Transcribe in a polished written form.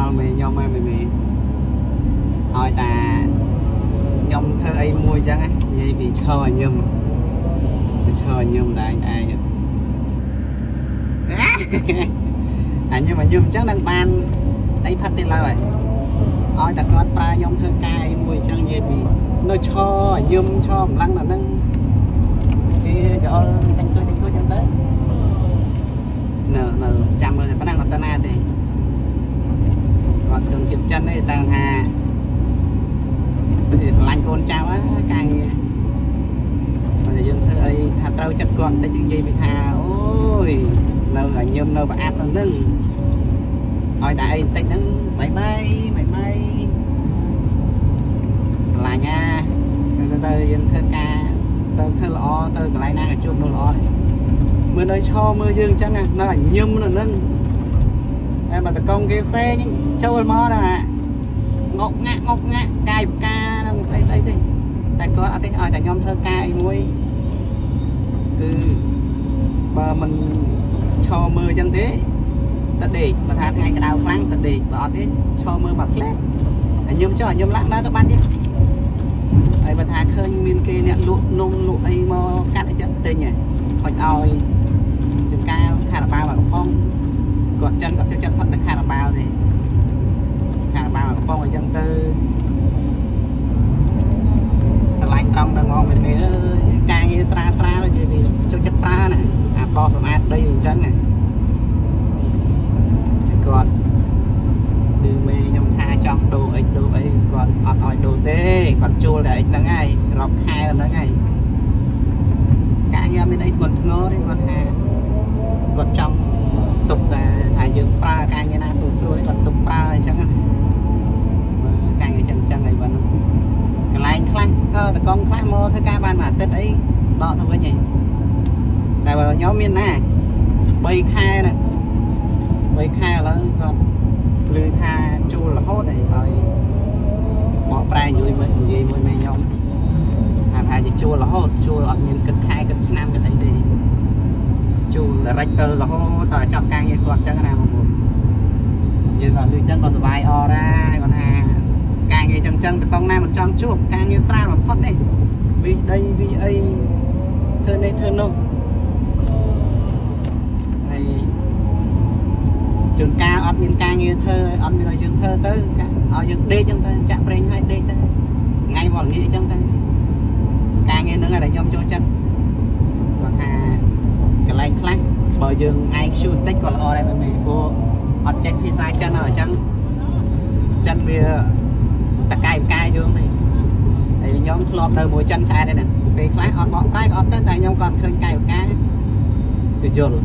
ដល់មេខ្ញុំហើយមេឲ្យតាខ្ញុំធ្វើអីមួយចឹងនិយាយពីឈរញឹមដែរឯងអញញឹមចឹងនឹងបានអីផាត់ទៀតឡើយឲ្យតែគាត់ប្រើខ្ញុំធ្វើការអីមួយចឹងនិយាយពីនៅឈរញឹមឈរម្លឹងដល់ហ្នឹងជាចោលតែងទួយចឹងទៅនៅចាំមើលតែប៉ុណ្ណឹងអត់ទៅណាទេគាត់ចង់ចិត្តចិនទេតែថាបើស្រឡាញ់កូនចៅការងារបើយើងធ្វើអីថាត្រូវចិត្តគាត់តិចនិយាយពីថាអូយនៅឲ្យញឹមនៅប្រអាប់នៅហ្នឹងឲ្យតែអីបន្តិចហ្នឹងម៉ៃស្រឡាញ់ទៅយើងធ្វើការទៅធ្វើល្អទៅកន្លែងណាក៏ជួបនោះល្អដែរមើលនៅឈរមើលយើងអញ្ចឹងនៅឲ្យញឹមនៅហ្នឹងហើយបើតកងគេផ្សេងចូលមកដល់ងក់ងាក់កាយបកានឹងស្អីទេតែគាត់អត់ទេឲ្យតែខ្ញុំធ្វើការអីមួយគឺបើមិនឈរមើលអញ្ចឹងទេទៅដេកបើថាថ្ងៃក្តៅខ្លាំងទៅដេកបើអត់ទេឈរមើលមកផ្លែតែញឹមចុះញឹមឡើងទៅបានទៀតហើយបើថាឃើញមានគេអ្នកលក់នំលក់អីមកកាត់អីចឹងទិញហុចឲ្យចង្ការខារ៉ាបាវមកកំប៉ុងគាត់ចឹងគាត់ចូលចិត្តផឹកតែខារ៉ាបាវទេខារ៉ាបាវមកកំប៉ុងអីចឹងទៅស្រឡាញ់ត្រង់ដល់ងងមេអើយការងារស្រាលនិយាយពីចូលចិត្តប្រើណាអាបោះសម្អាតដីអញ្ចឹងណាគាត់គឺមេខ្ញុំថាចង់ដូរអីគាត់អត់ឲ្យដូរទេគាត់ជួលតែអីហ្នឹងហើយរាប់ខែហ្នឹងហើយការងារមានអីធ្ងន់ធ្ងរទេគាត់ថាគាត់ចង់ទុកតែថាយើងប្រើការងារណាស្រួលគាត់ទុកប្រើអញ្ចឹងណាការងារចឹងហើយបងកន្លែងខ្លះតកងខ្លះមកធ្វើការបានមួយអាទិត្យអីដកទៅវិញហីតែបើខ្ញុំមានណា3ខែណា3ខែឥឡូវគាត់ឮថាជួលរហូតឲ្យបកប្រែនិយាយមួយមេខ្ញុំថាជាជួលរហូតជួលអត់មានគិតខែគិតឆ្នាំគិតអីទេជួលរ៉េចទៅរហូតតែចាប់ការងារគាត់ចឹងណាបងប្អូនយើងគាត់ឮចឹងក៏សុបាយអរដែរគាត់ថាការងារចឹងតកងណាមិនចង់ជួបការងារស្រាលបំផុតនេះវិដីវិអីធ្វើនេះធ្វើនោះហើយជួនកាលអត់មានការងារធ្វើអត់មានឲ្យយើងធ្វើទៅឲ្យយើងដេកចឹងទៅចាក់ប្រេងឲ្យដេកទៅថ្ងៃវល់ងាយចឹងទៅការងារហ្នឹងដែលខ្ញុំចូលចិត្តគាត់ថាកន្លែងខ្លះបើយើងឯងជួនតិចក៏ល្អដែរមែនព្រោះអត់ចេះភាសាចិនអញ្ចឹងចិនវាតកាយយើងទេហើយខ្ញុំធ្លាប់នៅមួយចិនឆ្អែតហ្នឹងពេលខ្លះអត់បកប្រែក៏អត់ទៅតែខ្ញុំក៏ឃើញកាយគឺយល់